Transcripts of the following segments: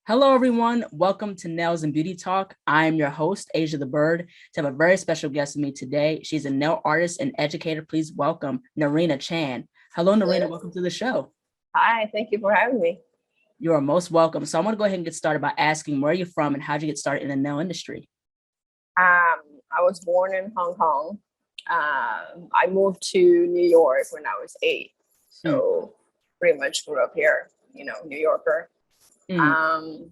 Hello, everyone. Welcome to Nails and Beauty Talk. I am your host, Asia the Bird. To have a very special guest with me today. She's a nail artist and educator. Please welcome Narina Chan. Hello, Narina. Welcome to the show. Hi, thank you for having me. You are most welcome. So I'm going to go ahead and get started by asking where you're from and how'd you get started in the nail industry? I was born in Hong Kong. I moved to New York when I was 8. So pretty much grew up here, New Yorker. And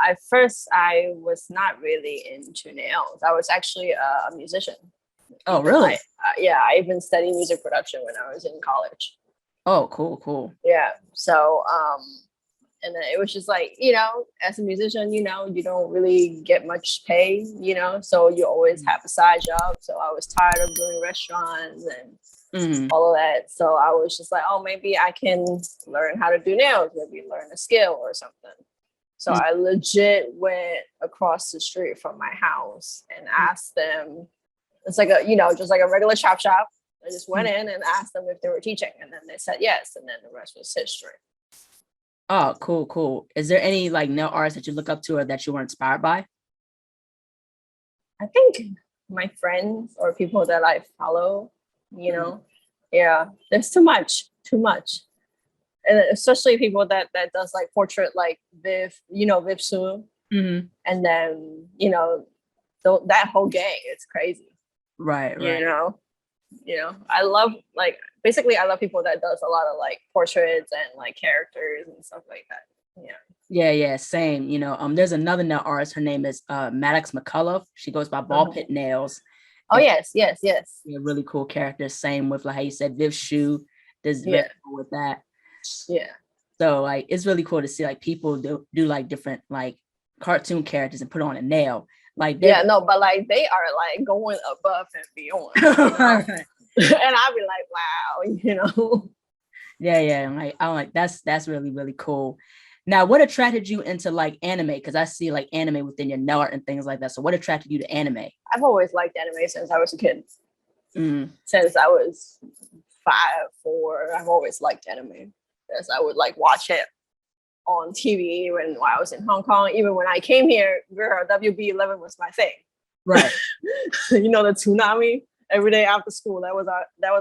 at first I was not really into nails. I was actually a musician. Oh, really? I even studied music production when I was in college. Oh, cool. Yeah. So, and then it was just like, as a musician, you don't really get much pay, so you always have a side job. So I was tired of doing restaurants and all of that. So I was just like, oh, maybe I can learn how to do nails, maybe learn a skill or something. So I legit went across the street from my house and asked them, it's like just like a regular chop shop. I just went in and asked them if they were teaching, and then they said yes, and then the rest was history. Oh, cool. Is there any like nail artists that you look up to or that you were inspired by? I think my friends or people that I follow, there's too much, and especially people that does like portrait, like Viv Su, and then that whole gang. It's crazy, Right. I love I love people that does a lot of like portraits and like characters and stuff like that. Yeah, same. There's another nail artist. Her name is Maddox McCullough. She goes by Ball Pit Nails. Oh, yes. Yeah, really cool character. Same with like how you said Viv Shu. There's very cool with that. Yeah. So like it's really cool to see like people do like different like cartoon characters and put on a nail. Like but like they are like going above and beyond. And I'll be like, wow, Yeah. I'm like that's really, really cool. Now, what attracted you into like anime? Because I see like anime within your nail art and things like that. So what attracted you to anime? I've always liked anime since I was a kid. Since I was 5, 4, I've always liked anime. Because I would like watch it on TV when I was in Hong Kong. Even when I came here, WB11 was my thing. Right. The tsunami every day after school. That was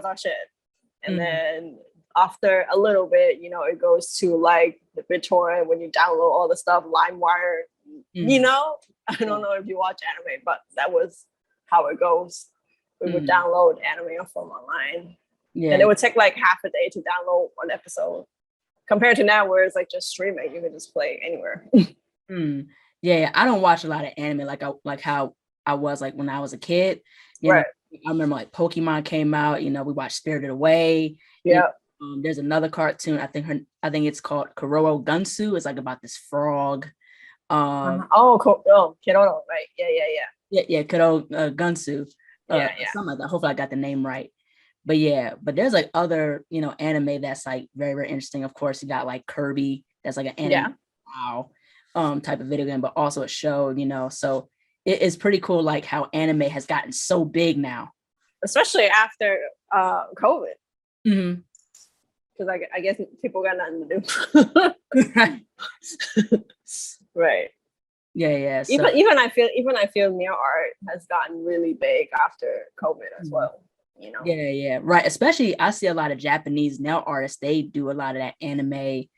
our shit. And then after a little bit, it goes to like the BitTorrent when you download all the stuff, LimeWire. I don't know if you watch anime, but that was how it goes. We would download anime from online. Yeah. And it would take like half a day to download one episode. Compared to now where it's like just streaming, you can just play anywhere. Yeah, I don't watch a lot of anime like how I was like when I was a kid. Right. I remember like Pokemon came out, we watched Spirited Away. Yeah. There's another cartoon, I think it's called Kuroro Gunsu. It's like about this frog. Kiroro, right? Yeah, Kuroro Gunsu. Yeah. Something like that. Hopefully I got the name right. But there's like other, anime that's like very, very interesting. Of course, you got like Kirby, that's like an anime type of video game, but also a show, so it is pretty cool like how anime has gotten so big now. Especially after COVID. Because I guess people got nothing to do. Right. Yeah. So. Even I feel nail art has gotten really big after COVID as well. Yeah. Right. Especially I see a lot of Japanese nail artists. They do a lot of that anime,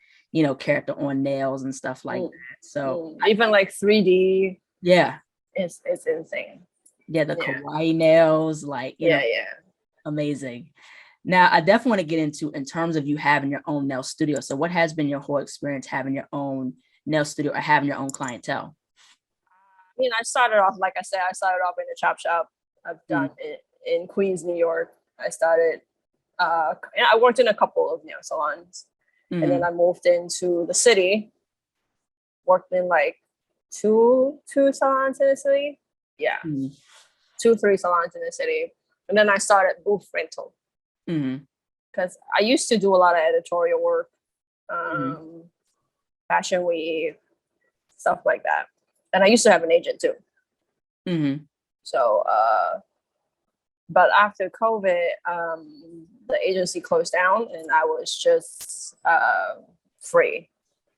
character on nails and stuff like that. So even like 3D. Yeah. It's insane. Yeah, the kawaii nails, like amazing. Now, I definitely want to get into in terms of you having your own nail studio. So what has been your whole experience having your own nail studio or having your own clientele? I started off, like I said, in a chop shop. I've done it in Queens, New York. I started, I worked in a couple of nail salons. And then I moved into the city, worked in like two salons in the city. Yeah. 2-3 salons in the city. And then I started booth rental. Because I used to do a lot of editorial work, fashion week, stuff like that. And I used to have an agent too. So, but after COVID, the agency closed down and I was just free.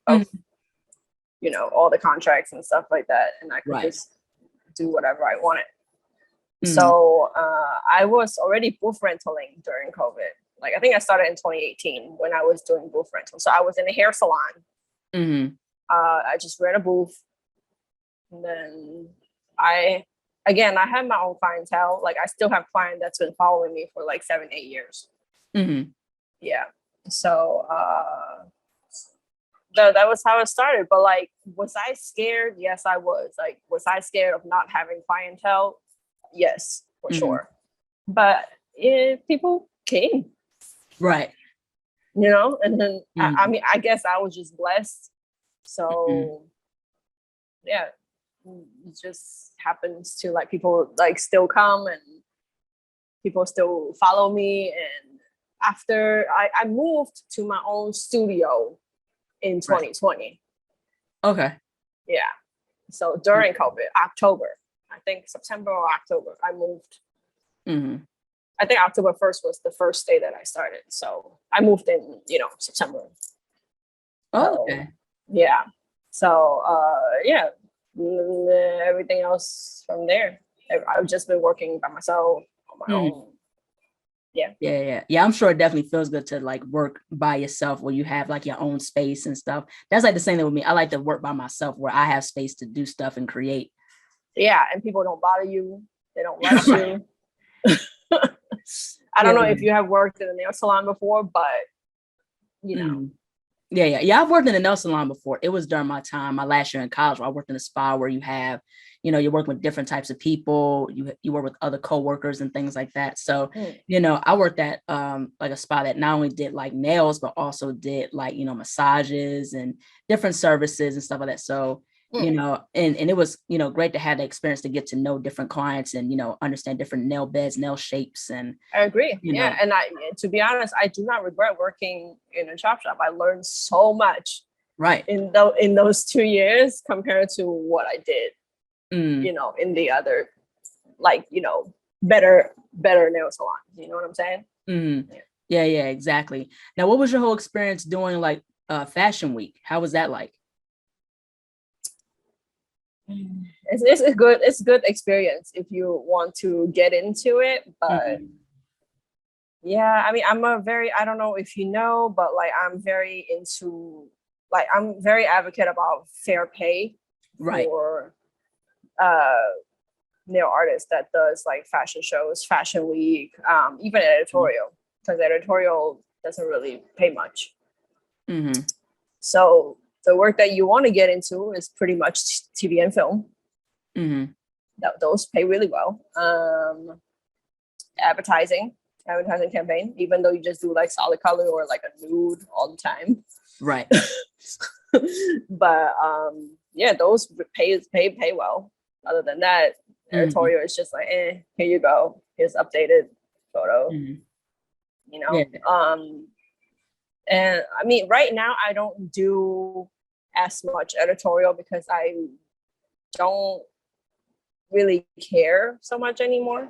of, Mhm. all the contracts and stuff like that. And I could Right. just do whatever I wanted. Mhm. So I was already booth rentaling during COVID. Like I think I started in 2018 when I was doing booth rental. So I was in a hair salon. Mhm. I just ran a booth, and then I had my own clientele. Like I still have clients that's been following me for like 7-8 years. Mhm. Yeah. So that was how it started. But like, was I scared? Yes, I was. Like, was I scared of not having clientele? Yes, for Mhm. sure. But people came, Right. and then I Mhm. mean, I guess I was just blessed. Mhm. So yeah, it just happens to like people like still come and people still follow me. And after I moved to my own studio in Right. 2020. Okay. Yeah. So during COVID, October, I think September or October, I moved. Mhm. I think October 1st was the first day that I started. So I moved in, September. So Okay. yeah. So yeah, everything else from there. I've just been working by myself on my Mhm. own. Yeah. Yeah. I'm sure it definitely feels good to like work by yourself where you have like your own space and stuff. That's like the same thing with me. I like to work by myself where I have space to do stuff and create. Yeah. And people don't bother you. They don't rush Right. you. I Yeah. don't know if you have worked in a nail salon before, but you know. Mhm. Yeah. I've worked in a nail salon before. It was during my last year in college where I worked in a spa where you have, you're working with different types of people. You work with other coworkers and things like that. So, I worked at like a spa that not only did like nails, but also did like, massages and different services and stuff like that. So, and it was, great to have the experience to get to know different clients and, understand different nail beds, nail shapes and, I agree. you Yeah. know, And to be honest, I do not regret working in a chop shop. I learned so much right. in those 2 years compared to what I did, Mm. in the other, like, better nail salons. You know what I'm saying? Mm. Yeah. Yeah, exactly. Now, what was your whole experience doing like fashion week? How was that like? It's a good experience if you want to get into it. But Mhm. yeah, I mean, I don't know if you know, but like I'm very advocate about fair pay Right. for uh nail artists that does like fashion shows, fashion week, even editorial, because editorial doesn't really pay much. Mm-hmm. So the work that you want to get into is pretty much TV and film. Mm-hmm. Those pay really well. Advertising, advertising campaign, even though you just do like solid color or like a nude all the time. Right. But yeah, those pay well. Other than that, Mm-hmm. editorial is just like, here you go, here's updated photo, Mm-hmm. you Yeah. know. And I mean, right now I don't do as much editorial because I don't really care so much anymore.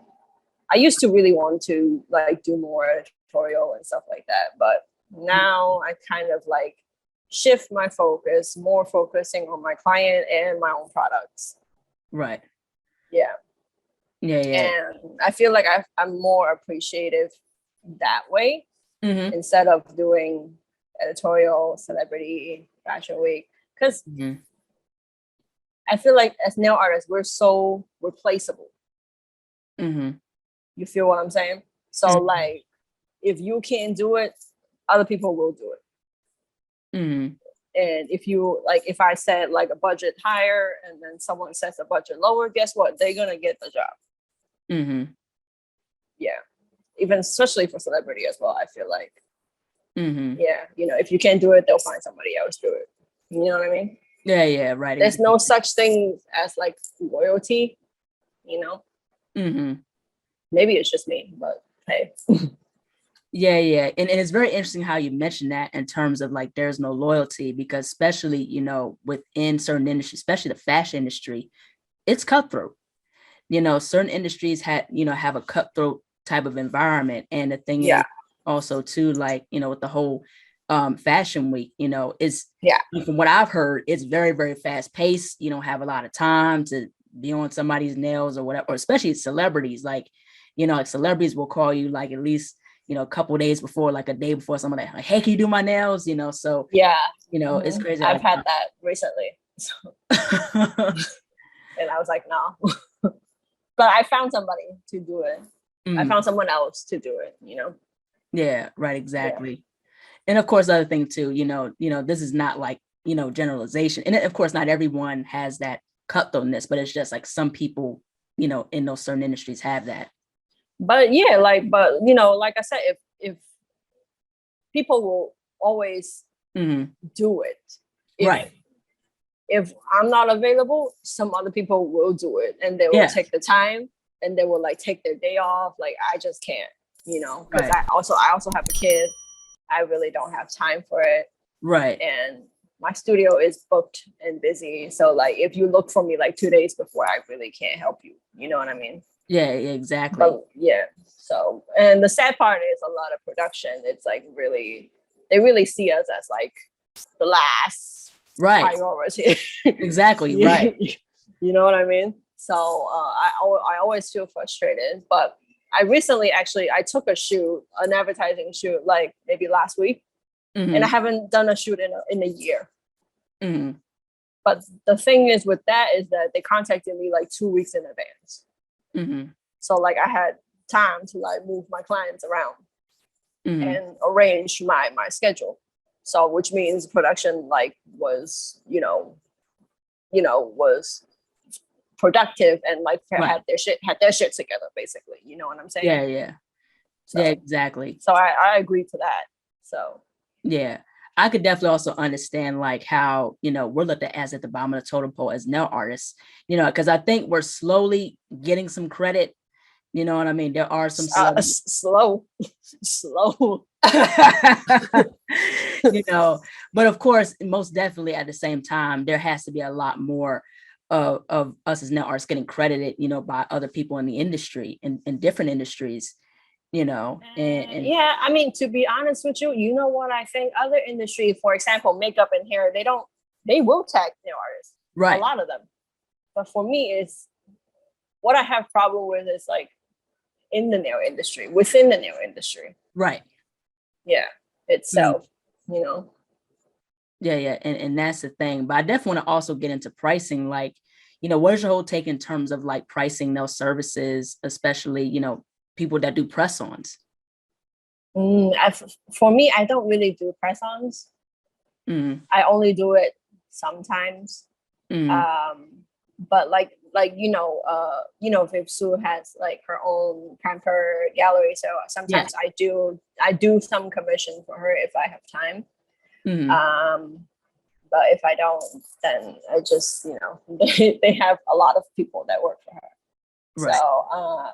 I used to really want to like do more editorial and stuff like that, but now I kind of like shift my focus, more focusing on my client and my own products. Right. Yeah. Yeah. And I feel like I'm more appreciative that way Mm-hmm. instead of doing editorial, celebrity, fashion week. Because Mm-hmm. I feel like as nail artists, we're so replaceable. Mm-hmm. You feel what I'm saying? So like, if you can't do it, other people will do it. Mm-hmm. And if I said like a budget higher and then someone sets a budget lower, guess what? They're gonna get the job. Mm-hmm. Yeah. Even especially for celebrity as well, I feel like. Mm-hmm. Yeah, if you can't do it, they'll find somebody else to do it. You know what I mean? Yeah, right. There's no Exactly. such thing as like loyalty, you know? Mm-hmm. Maybe it's just me, but hey. Yeah. And it's very interesting how you mentioned that in terms of like there's no loyalty because especially, within certain industries, especially the fashion industry, it's cutthroat. Certain industries have a cutthroat type of environment. And the thing is Yeah. also too, like, with the whole fashion week, is from what I've heard, it's very, very fast paced. You don't have a lot of time to be on somebody's nails or whatever, or especially celebrities. Like, like celebrities will call you like at least, a couple of days before, like a day before, someone like, hey, can you do my nails? So it's crazy. I've had that recently. So. And I was like, no. But I found somebody to do it. I found someone else to do it, Yeah, right, exactly. Yeah. And of course, the other thing too, this is not like, generalization. And of course, not everyone has that cutthroatness, but it's just like some people, in those certain industries have that. But yeah, like I said, if people will always do it. Right. If I'm not available, some other people will do it, and they will take the time, and they will like take their day off. Like I just can't, because I also have a kid. I really don't have time for it. Right. And my studio is booked and busy. So like if you look for me like 2 days before, I really can't help you. You know what I mean? Yeah, exactly. But yeah. So, and the sad part is a lot of production. It's like they really see us as like the last priority. Exactly. Right. You know what I mean? So I always feel frustrated, but I recently I took a shoot, an advertising shoot, like maybe last week, and I haven't done a shoot in a year. But the thing is with that is that they contacted me like 2 weeks in advance. So like I had time to like move my clients around and arrange my schedule. So which means production like was, was productive and like had their shit together, basically. You know what I'm saying? Yeah. So, yeah, exactly. So I agree to that. So yeah, I could definitely also understand like how, we're looked at as at the bottom of the totem pole as nail artists, because I think we're slowly getting some credit. You know what I mean? There are some slow. But of course, most definitely at the same time, there has to be a lot more of us as nail artists getting credited, by other people in the industry, in different industries, and yeah, I mean, to be honest with you, you know what I think? Other industry, for example, makeup and hair, they will tag nail artists, right? A lot of them. But for me, it's what I have problem with is like in the nail industry, within the nail industry, right? Yeah, itself, Yeah, and that's the thing. But I definitely want to also get into pricing, like, what is your whole take in terms of like pricing those services, especially, people that do press-ons? For me, I don't really do press-ons. I only do it sometimes. But like Viv Su has like her own pamper gallery, so sometimes I do some commission for her if I have time. But if I don't, then I just they have a lot of people that work for her. Right. So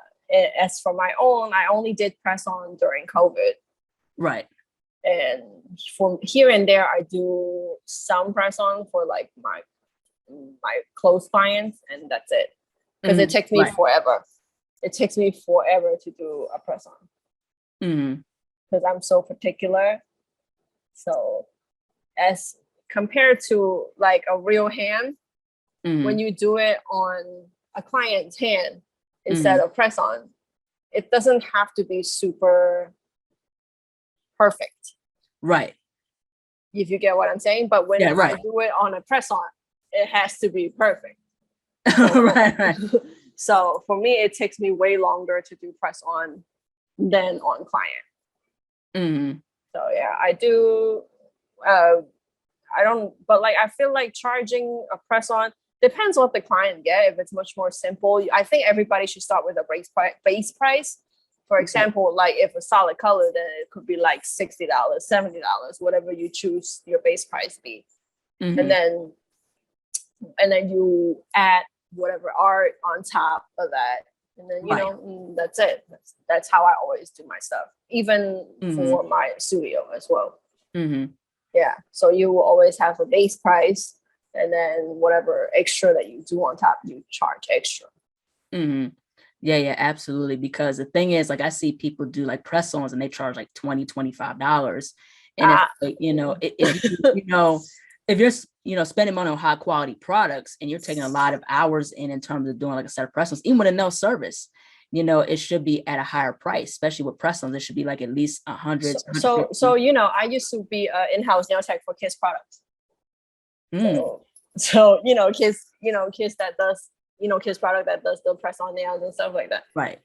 as for my own, I only did press on during COVID. Right. And from here and there, I do some press on for like my close clients, and that's it. Because it takes me forever. It takes me forever to do a press on. Because I'm so particular. So as compared to like a real hand, when you do it on a client's hand instead of press on, it doesn't have to be super perfect. Right. If you get what I'm saying. But when I do it on a press on, it has to be perfect. So, right. So for me, it takes me way longer to do press on than on client. So yeah, I do. I don't, but like I feel like charging a press on depends what the client get. If it's much more simple, I think everybody should start with a base price. For example, like if a solid color, then it could be like $60, $70, whatever you choose your base price be, and then you add whatever art on top of that, and then that's it. That's how I always do my stuff, even for my studio as well. Yeah, so you will always have a base price, and then whatever extra that you do on top, you charge extra. Yeah, absolutely. Because the thing is, like, I see people do like press-ons and they charge like $20, $25. And it's like, if you're spending money on high quality products and you're taking a lot of hours in terms of doing like a set of press-ons, even with a nail service, it should be at a higher price, especially with press-ons. It should be like at least 100. So I used to be an in-house nail tech for kids products. So kids that does kids product that does the press-on nails and stuff like that. Right.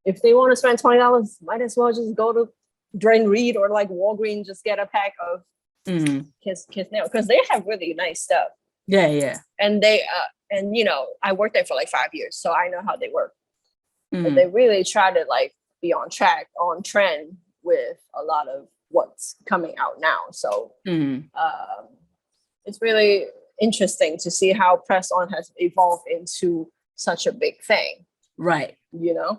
If they want to spend $20, might as well just go to Drain Reed or like Walgreens, just get a pack of kids nail, because they have really nice stuff. Yeah. And they I worked there for like 5 years, so I know how they work. But they really try to like be on trend with a lot of what's coming out now. So it's really interesting to see how press-on has evolved into such a big thing. Right. Yeah.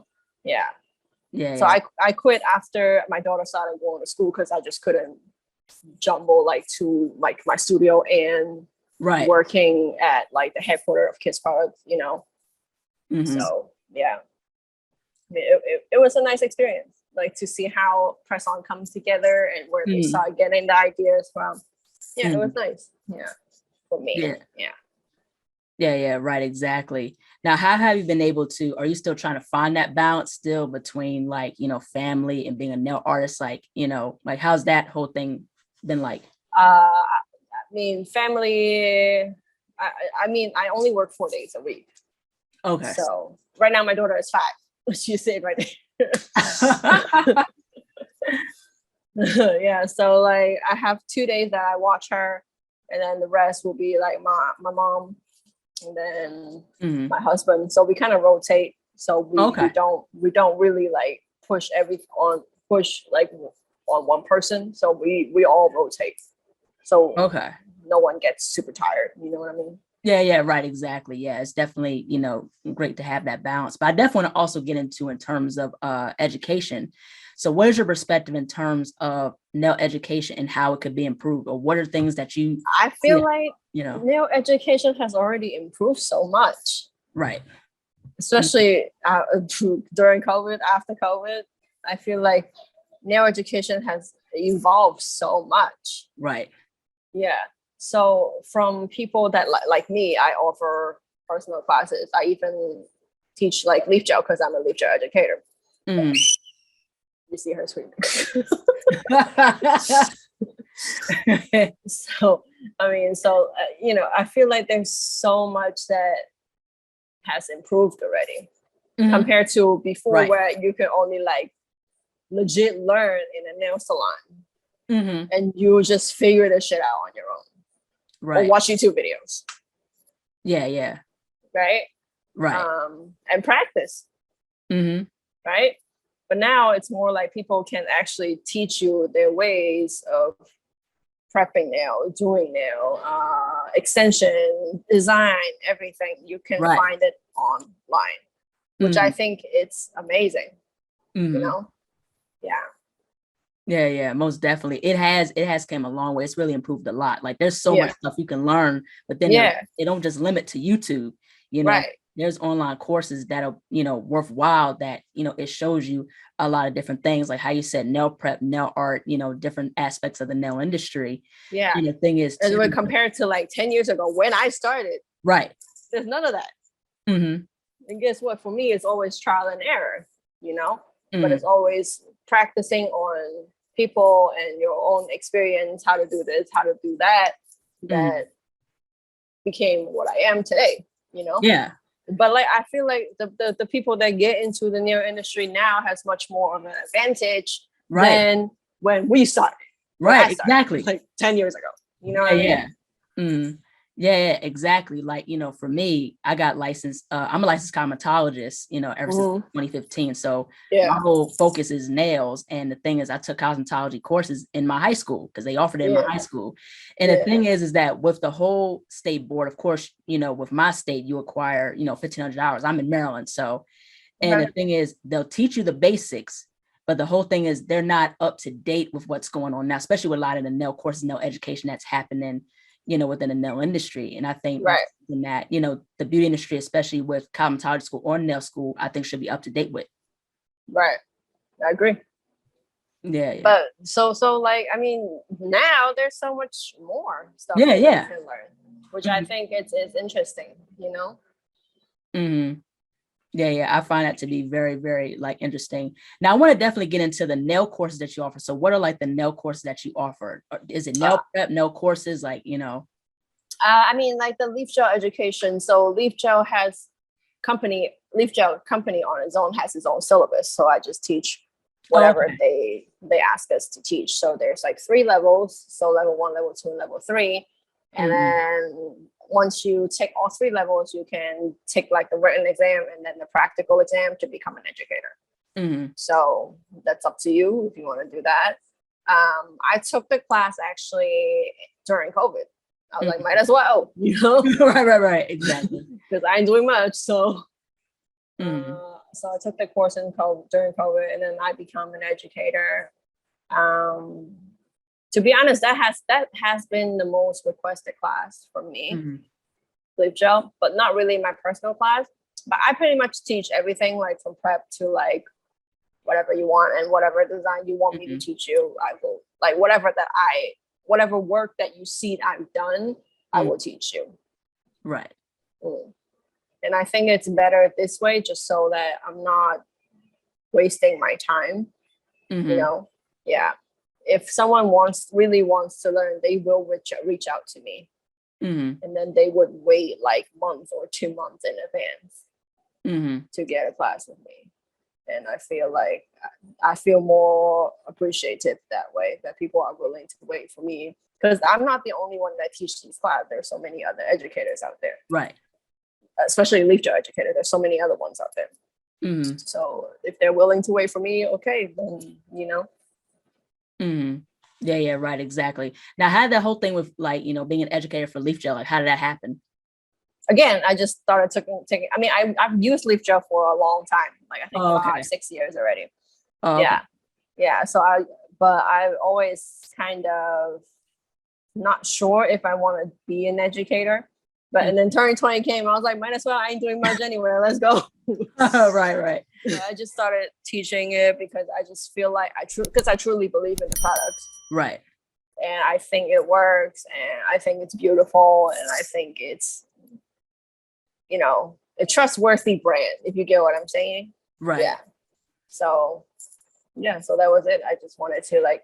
So I quit after my daughter started going to school because I just couldn't jumble like to like my studio and working at like the headquarters of Kids Products, So yeah, I mean, it was a nice experience, like to see how press-on comes together and where they start getting the ideas from. Yeah, it was nice. Yeah, for me. Yeah, right, exactly. Now, how have you been able to, are you still trying to find that balance still between like, family and being a nail artist? Like, like how's that whole thing been like? I mean, family, I only work 4 days a week. Okay. So right now my daughter is 5, which you said right there. Yeah, so like I have 2 days that I watch her, and then the rest will be like my mom and then my husband. So we kind of rotate. So we don't really like push like on one person. So we all rotate. So no one gets super tired. You know what I mean? Yeah, right, exactly. Yeah, it's definitely, great to have that balance. But I definitely want to also get into in terms of education. So what is your perspective in terms of nail education and how it could be improved? Or what are things that I feel like nail education has already improved so much. Right. Especially during COVID, after COVID, I feel like nail education has evolved so much. Right. Yeah. So from people that like me, I offer personal classes. I even teach like Leafgel because I'm a Leafgel educator. You see her screaming. So I feel like there's so much that has improved already compared to before, where you could only like legit learn in a nail salon and you just figure the shit out on your own. Or watch YouTube videos. Yeah. Right. And practice. Right. But now it's more like people can actually teach you their ways of prepping nail, doing nail, extension, design, everything. You can find it online, which I think it's amazing. Yeah, most definitely. It has came a long way. It's really improved a lot. Like there's so much stuff you can learn, but then they don't just limit to YouTube. There's online courses that are, worthwhile, that, it shows you a lot of different things, like how you said, nail prep, nail art, different aspects of the nail industry. Yeah. And the thing is, when compared to like 10 years ago when I started, there's none of that. And guess what? For me, it's always trial and error, but it's always practicing on people and your own experience, how to do this, how to do that, that became what I am today, Yeah. But like I feel like the people that get into the nail industry now has much more of an advantage than when we started. Exactly. Like 10 years ago. You know what I mean? Yeah, exactly. Like, for me, I got licensed. I'm a licensed cosmetologist, ever since 2015. So my whole focus is nails. And the thing is, I took cosmetology courses in my high school because they offered it in my high school. And the thing is that with the whole state board, of course, with my state, you acquire, 1,500 hours. I'm in Maryland. So, and the thing is, they'll teach you the basics, but the whole thing is they're not up to date with what's going on now, especially with a lot of the nail courses, nail education that's happening, within the nail industry. And I think that, the beauty industry, especially with cosmetology school or nail school, I think should be up to date with. Right. I agree. Yeah, yeah. But so like, I mean, now there's so much more stuff Yeah, that you yeah. can learn, which I think it's interesting, you know? Mm-hmm. Yeah, yeah. I find that to be very, very like interesting. Now I want to definitely get into the nail courses that you offer. So what are like the nail courses that you offer? Is it nail prep, nail courses? Like, you know. I mean, like the Leafgel education. So Leafgel company on its own has its own syllabus. So I just teach Oh, whatever okay. they ask us to teach. So there's like 3 levels. So level 1, level 2, and level 3. And Mm-hmm. then once you take all 3 levels, you can take like the written exam and then the practical exam to become an educator. Mm-hmm. So that's up to you if you want to do that. I took the class actually during COVID. I was like, might as well, you know, Right. Exactly. because I ain't doing much. So, Mm-hmm. so I took the course during COVID, and then I become an educator. Um, to be honest, that has been the most requested class for me, Mm-hmm. Leaf Gel, but not really my personal class. But I pretty much teach everything, like from prep to like whatever you want and whatever design you want me to teach you. I will, like, whatever work that you see I've done, I will teach you. Right. And I think it's better this way, just so that I'm not wasting my time. You know, yeah. If someone really wants to learn, they will reach out to me, and then they would wait like months or 2 months in advance to get a class with me. And I feel more appreciative that way, that people are willing to wait for me, because I'm not the only one that teach these classes. There's so many other educators out there, Right. especially Leafgel educator. There's so many other ones out there. So if they're willing to wait for me, okay, then, you know. Yeah, right, exactly. Now, how did that whole thing with like, you know, being an educator for Leafgel, like how did that happen? Again, I just started taking. I mean, I've used Leafgel for a long time, like I think Oh, 5-6 years already. Oh, okay. Yeah. So but I've always kind of not sure if I want to be an educator. But and then 2020 came, I was like, might as well. I ain't doing much anywhere. Let's go. Right. So I just started teaching it because I just feel like I truly believe in the products. Right. And I think it works, and I think it's beautiful, and I think it's, you know, a trustworthy brand, if you get what I'm saying. Right. Yeah. So so that was it. I just wanted to like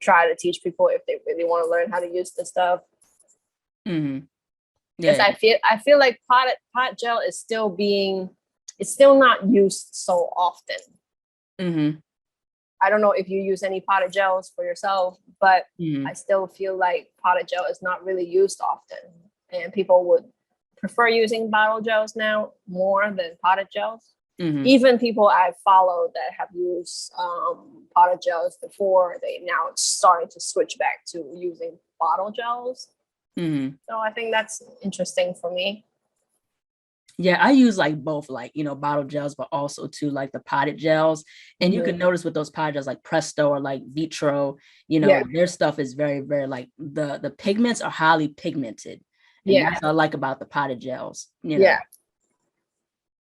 try to teach people if they really want to learn how to use this stuff. Because I feel like pot gel is it's still not used so often. I don't know if you use any potted gels for yourself, but I still feel like potted gel is not really used often, and people would prefer using bottle gels now more than potted gels. Even people I've followed that have used potted gels before, they now starting to switch back to using bottle gels. So I think that's interesting for me. Yeah, I use like both, like, you know, bottle gels, but also too like the potted gels. And you can notice with those potted gels like Presto or like Vitro, you know, their stuff is very, very like the pigments are highly pigmented. And that's what I like about the potted gels, you know.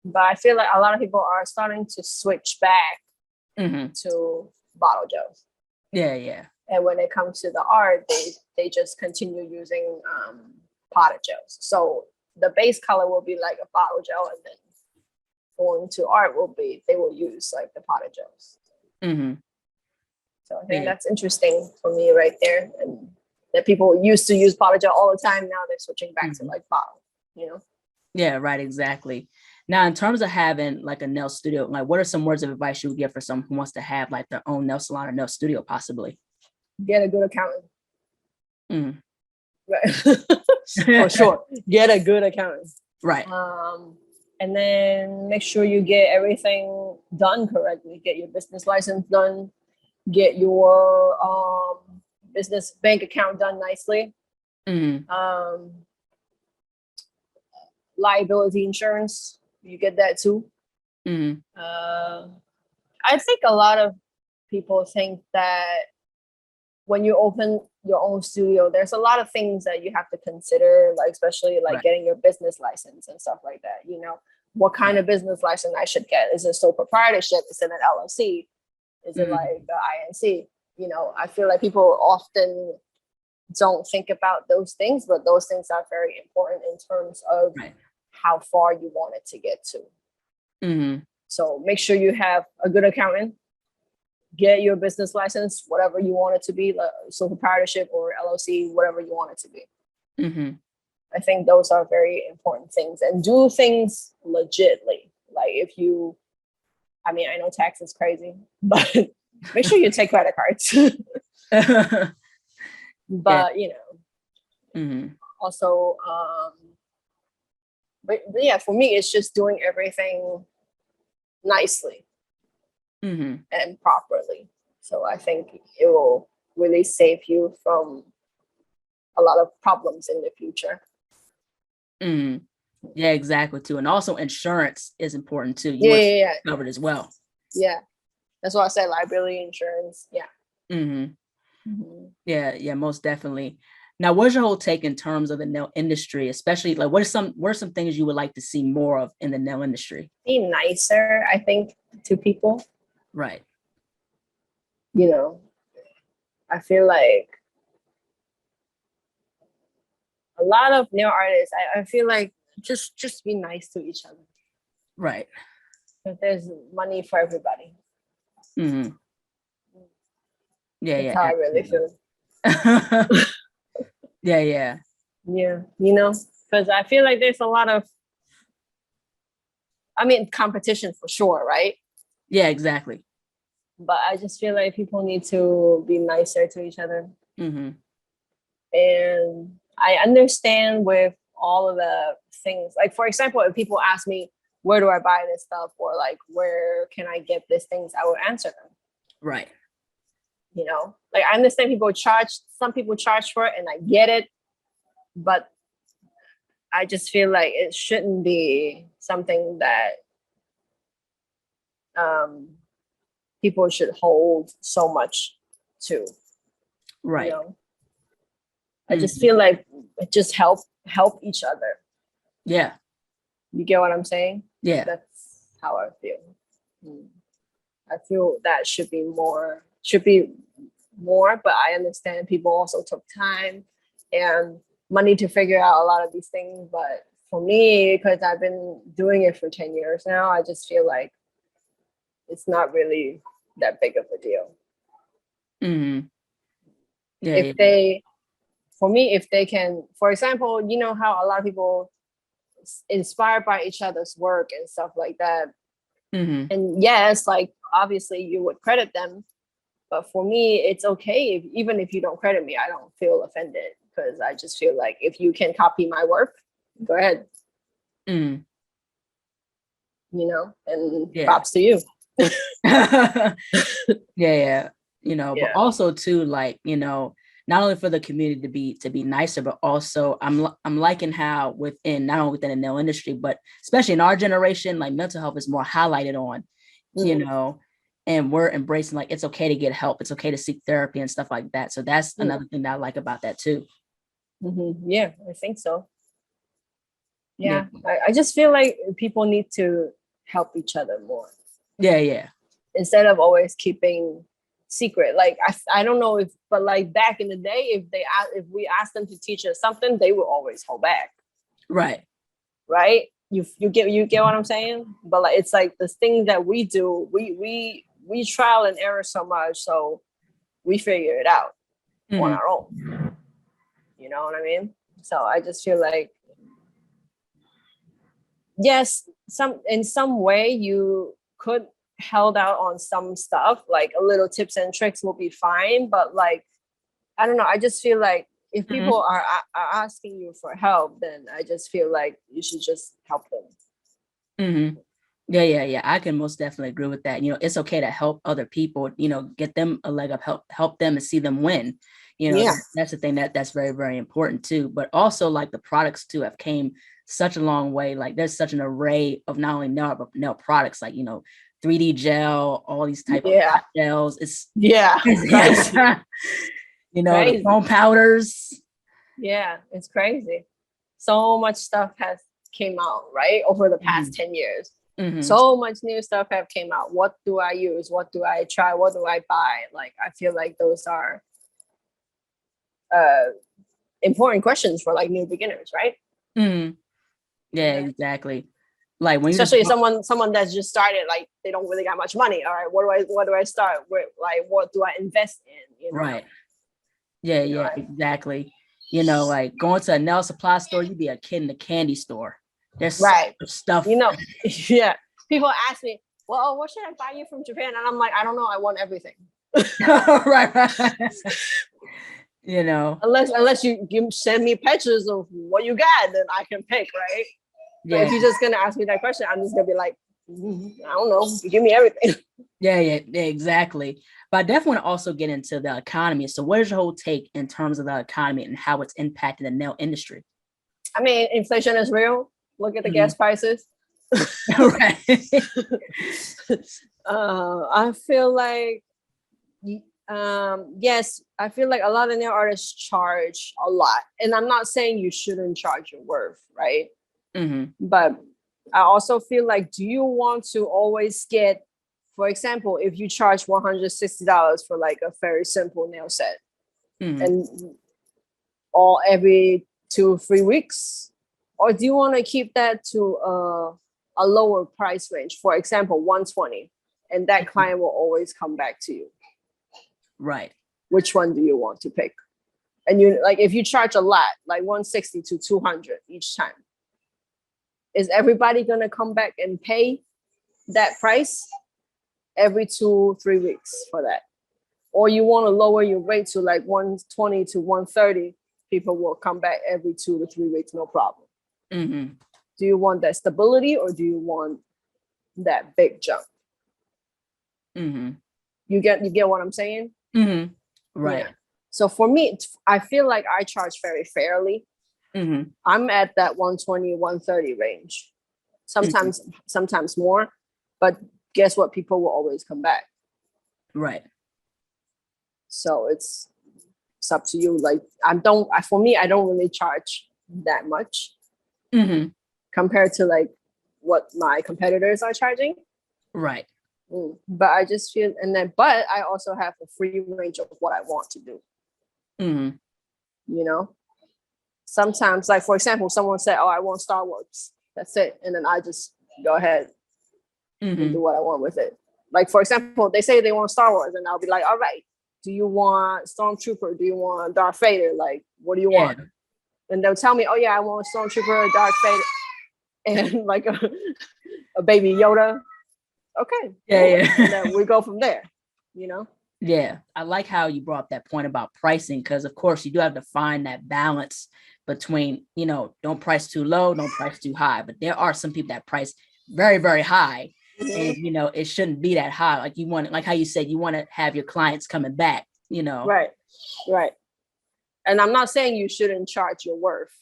But I feel like a lot of people are starting to switch back to bottle gels. Yeah. And when it comes to the art, they just continue using potted gels. So the base color will be like a bottle gel, and then going to art they will use like the potted gels. So I think that's interesting for me right there. And that people used to use potted gel all the time, now they're switching back to like bottle, you know? Yeah, right, exactly. Now, in terms of having like a nail studio, like what are some words of advice you would give for someone who wants to have like their own nail salon or nail studio possibly? Get a good accountant. Right. For sure. Get a good accountant. Right. And then make sure you get everything done correctly. Get your business license done. Get your business bank account done nicely. Liability insurance, you get that too. I think a lot of people think that when you open your own studio, there's a lot of things that you have to consider, like especially like getting your business license and stuff like that. You know, what kind of business license I should get? Is it sole proprietorship? Is it an LLC? Is it like INC? You know, I feel like people often don't think about those things, but those things are very important in terms of how far you want it to get to. So make sure you have a good accountant, get your business license, whatever you want it to be, sole proprietorship or LLC, whatever you want it to be. I think those are very important things, and do things legitly. Like if you, I mean, I know tax is crazy, but make sure you take credit cards. But you know, also, but yeah, for me, it's just doing everything nicely and properly. So I think it will really save you from a lot of problems in the future. Yeah, exactly too. And also insurance is important too. Yeah. Covered as well. Yeah. That's why I said liability insurance. Yeah. Yeah, most definitely. Now, what's your whole take in terms of the nail industry, especially like what are some things you would like to see more of in the nail industry? Be nicer, I think, to people. Right. You know, I feel like a lot of nail artists, I feel like just be nice to each other. Right. Because there's money for everybody. Yeah, That's how I really feel. Yeah. You know, because I feel like there's a lot of, I mean, competition for sure, right? Yeah, exactly. But I just feel like people need to be nicer to each other. And I understand with all of the things, like, for example, if people ask me, where do I buy this stuff? Or like, where can I get these things? I will answer them. Right. You know, like I understand some people charge for it, and I get it. But I just feel like it shouldn't be something that people should hold so much to. Right. You know? I just feel like it just help each other. Yeah. You get what I'm saying? Yeah. That's how I feel. I feel that should be more, but I understand people also took time and money to figure out a lot of these things. But for me, because I've been doing it for 10 years now, I just feel like it's not really that big of a deal. Yeah, if they can, for example, you know how a lot of people inspired by each other's work and stuff like that. And yes, like obviously you would credit them, but for me, it's okay even if you don't credit me, I don't feel offended, because I just feel like if you can copy my work, go ahead. You know, and props to you. Yeah. You know, but also too, like, you know, not only for the community to be nicer, but also I'm liking how within, not only within the nail industry, but especially in our generation, like mental health is more highlighted on, you know, and we're embracing like it's okay to get help, it's okay to seek therapy and stuff like that. So that's another thing that I like about that too. Yeah, I think so. Yeah. I just feel like people need to help each other more. Yeah. Instead of always keeping secret. Like I don't know but like back in the day, if we asked them to teach us something, they would always hold back. Right. You get what I'm saying? But like it's like this thing that we do, we trial and error so much, so we figure it out on our own. You know what I mean? So I just feel like, yes, in some way you could held out on some stuff, like a little tips and tricks will be fine, but like I don't know, I just feel like if people are asking you for help, then I just feel like you should just help them. Yeah, I can most definitely agree with that. You know, it's okay to help other people, you know, get them a leg up, help them and see them win. You know, that's the thing that's very, very important too. But also like the products too have came such a long way. Like there's such an array of not only nail, but nail products, like, you know, 3D gel, all these type of gels. It's you know, crazy. The foam powders. Yeah, it's crazy. So much stuff has came out, right, over the past 10 years. So much new stuff have came out. What do I use? What do I try? What do I buy? Like, I feel like those are important questions for like new beginners, right? Yeah, exactly. Like when you especially someone that's just started, like they don't really got much money. All right, what do I start with? Like, what do I invest in? You know? Right. Yeah, yeah, exactly. You know, like going to a nail supply store, you'd be a kid in a candy store. There's so much stuff. You know, yeah. People ask me, well, what should I buy you from Japan? And I'm like, I don't know. I want everything. right. You know, unless you send me pictures of what you got, then I can pick, right? Yeah. But if you're just gonna ask me that question, I'm just gonna be like, I don't know, give me everything. Yeah, exactly. But I definitely want to also get into the economy. So what is your whole take in terms of the economy and how it's impacting the nail industry? I mean, inflation is real. Look at the gas prices. Right. I feel like yes, I feel like a lot of nail artists charge a lot, and I'm not saying you shouldn't charge your worth, right? But I also feel like, do you want to always get, for example, if you charge $160 for like a very simple nail set, and all every 2-3 weeks, or do you want to keep that to a lower price range, for example, 120, and that client will always come back to you? Right. Which one do you want to pick? And you like, if you charge a lot, like 160 to 200 each time, is everybody gonna come back and pay that price every 2-3 weeks for that? Or you want to lower your rate to like 120 to 130, people will come back every 2 to 3 weeks, no problem. Do you want that stability, or do you want that big jump? You get what I'm saying? Right. Yeah. So for me, I feel like I charge very fairly. I'm at that 120, 130 range. Sometimes more, but guess what? People will always come back. Right. So it's up to you. Like, for me, I don't really charge that much compared to like what my competitors are charging. Right. But I just feel, but I also have a free range of what I want to do. You know, sometimes, like for example, someone said, "Oh, I want Star Wars." That's it, and then I just go ahead and do what I want with it. Like for example, they say they want Star Wars, and I'll be like, "All right, do you want Stormtrooper? Do you want Darth Vader? Like, what do you want?" And they'll tell me, "Oh yeah, I want Stormtrooper, Darth Vader, and like a baby Yoda." Okay. Yeah. And then we go from there, you know? Yeah. I like how you brought up that point about pricing, because of course you do have to find that balance between, you know, don't price too low, don't price too high. But there are some people that price very, very high. And you know, it shouldn't be that high. Like you want, like how you said, you want to have your clients coming back, you know. Right. And I'm not saying you shouldn't charge your worth.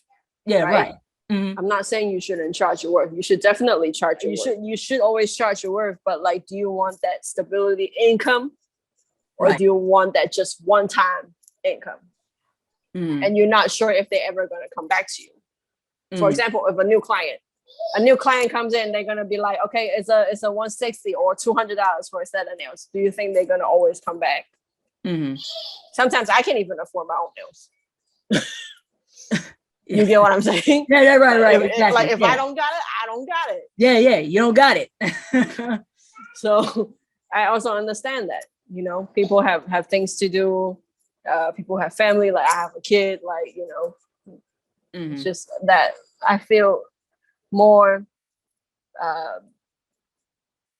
Yeah, right. I'm not saying you shouldn't charge your worth. You should definitely charge your worth. You should always charge your worth, but like, do you want that stability income, or do you want that just one-time income? And you're not sure if they're ever going to come back to you. For example, if a new client comes in, they're going to be like, okay, it's a $160 or $200 for a set of nails. Do you think they're going to always come back? Sometimes I can't even afford my own nails. You get what I'm saying? Yeah, right. Exactly. Like if I don't got it, I don't got it. Yeah, you don't got it. So I also understand that, you know, people have things to do. People have family. Like I have a kid. Like, you know, it's just that I feel more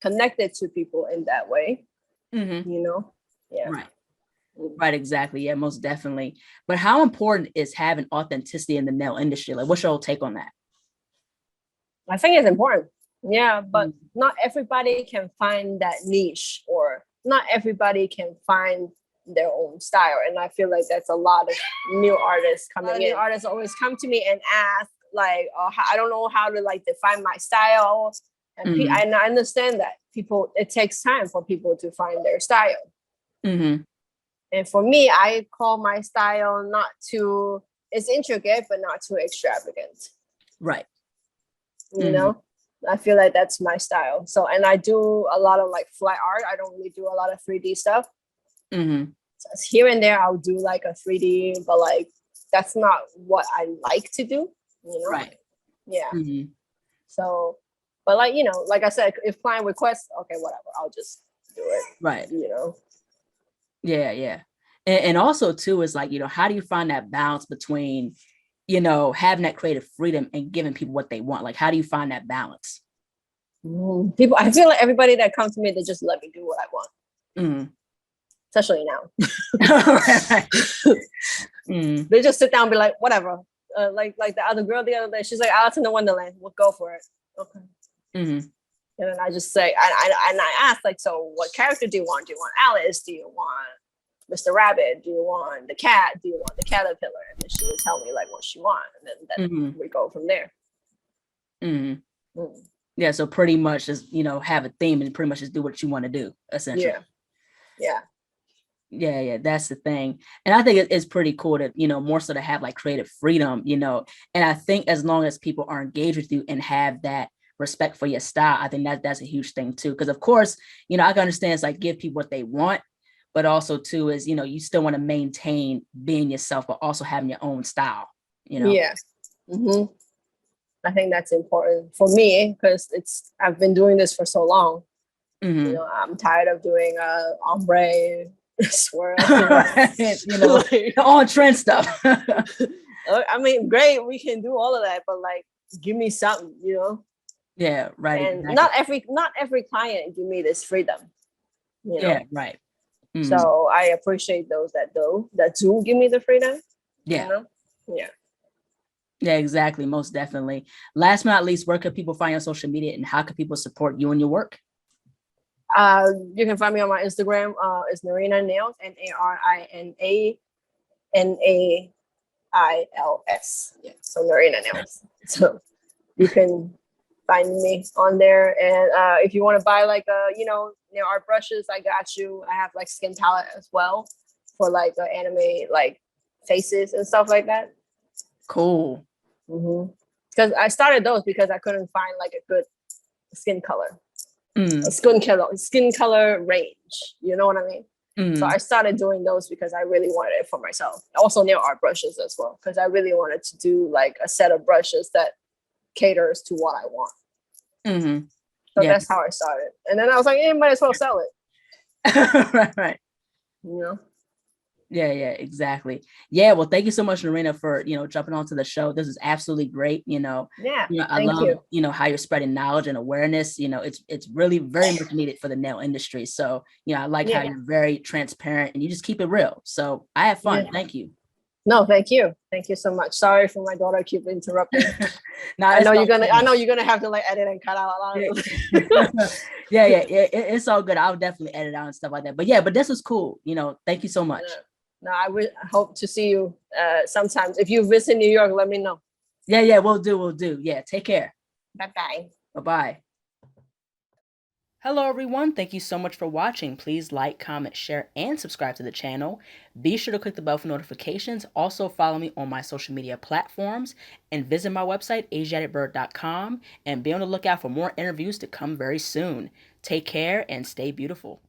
connected to people in that way. You know? Yeah. Right, exactly. Yeah, most definitely. But how important is having authenticity in the nail industry? Like, what's your take on that? I think it's important. Yeah, but not everybody can find that niche, or not everybody can find their own style. And I feel like that's a lot of new artists coming in. New artists always come to me and ask, like, I don't know how to like define my style. And I understand that it takes time for people to find their style. And for me, I call my style it's intricate, but not too extravagant. Right. You know, I feel like that's my style. So, and I do a lot of like flat art. I don't really do a lot of 3D stuff. Mm-hmm. So here and there, I'll do like a 3D, but like that's not what I like to do, you know? Right. Yeah. Mm-hmm. So, but like, you know, like I said, if client requests, okay, whatever, I'll just do it. Right. You know? Yeah, yeah. And also too is like, how do you find that balance between, having that creative freedom and giving people what they want? Like, how do you find that balance? People, I feel like everybody that comes to me, they just let me do what I want. Mm. Especially now. Right. Mm. They just sit down and be like, whatever. Like the other girl the other day, she's like, Alice in the Wonderland. We'll go for it. Okay. Mm-hmm. And then I just say, and I ask, like, so what character do you want? Do you want Alice? Do you want Mr. Rabbit? Do you want the cat? Do you want the caterpillar? And then she would tell me like what she wants, and then we go from there. Mm-hmm. Yeah, so pretty much just have a theme and pretty much just do what you want to do, essentially. Yeah, that's the thing. And I think it's pretty cool to more so to have like creative freedom, and I think as long as people are engaged with you and have that respect for your style, I think that's a huge thing too. Because of course, I can understand it's like give people what they want, but also too is you still want to maintain being yourself, but also having your own style. Yeah. Mm-hmm. I think that's important for me because I've been doing this for so long. Mm-hmm. I'm tired of doing ombre swirl. On trend stuff. I mean, great, we can do all of that, but like, give me something, Yeah, right. And exactly. not every client give me this freedom. Yeah, right. Mm-hmm. So I appreciate those that do give me the freedom. Yeah. Yeah. Yeah, exactly. Most definitely. Last but not least, where could people find you on social media and how can people support you and your work? You can find me on my Instagram. It's Narina Nails, NARINAILS. Yeah, so Narina Nails. So you can find me on there. And if you want to buy like nail art brushes, I got you. I have like skin palette as well for like anime like faces and stuff like that. Cool. Because I started those because I couldn't find like a good skin color. Skin color range, you know what I mean? So I started doing those because I really wanted it for myself. Also nail art brushes as well, because I really wanted to do like a set of brushes that caters to what I want. So that's how I started, and then I was like, might as well sell it. Right. Yeah, exactly. Yeah, well, thank you so much, Narina, for jumping onto the show. This is absolutely great. I love how you're spreading knowledge and awareness. It's really very much needed for the nail industry. So I like how you're very transparent and you just keep it real. So I have fun. Thank you. No, thank you so much. Sorry for my daughter keep interrupting. I know you're gonna have to like edit and cut out a lot of yeah, it's all good. I'll definitely edit out and stuff like that. But this was cool. Thank you so much. No, I would hope to see you sometimes. If you visit New York, let me know. Yeah, we'll do. Yeah, take care. Bye-bye. Bye-bye. Hello, everyone. Thank you so much for watching. Please like, comment, share, and subscribe to the channel. Be sure to click the bell for notifications. Also, follow me on my social media platforms and visit my website, ASIATHABIRD.com, and be on the lookout for more interviews to come very soon. Take care and stay beautiful.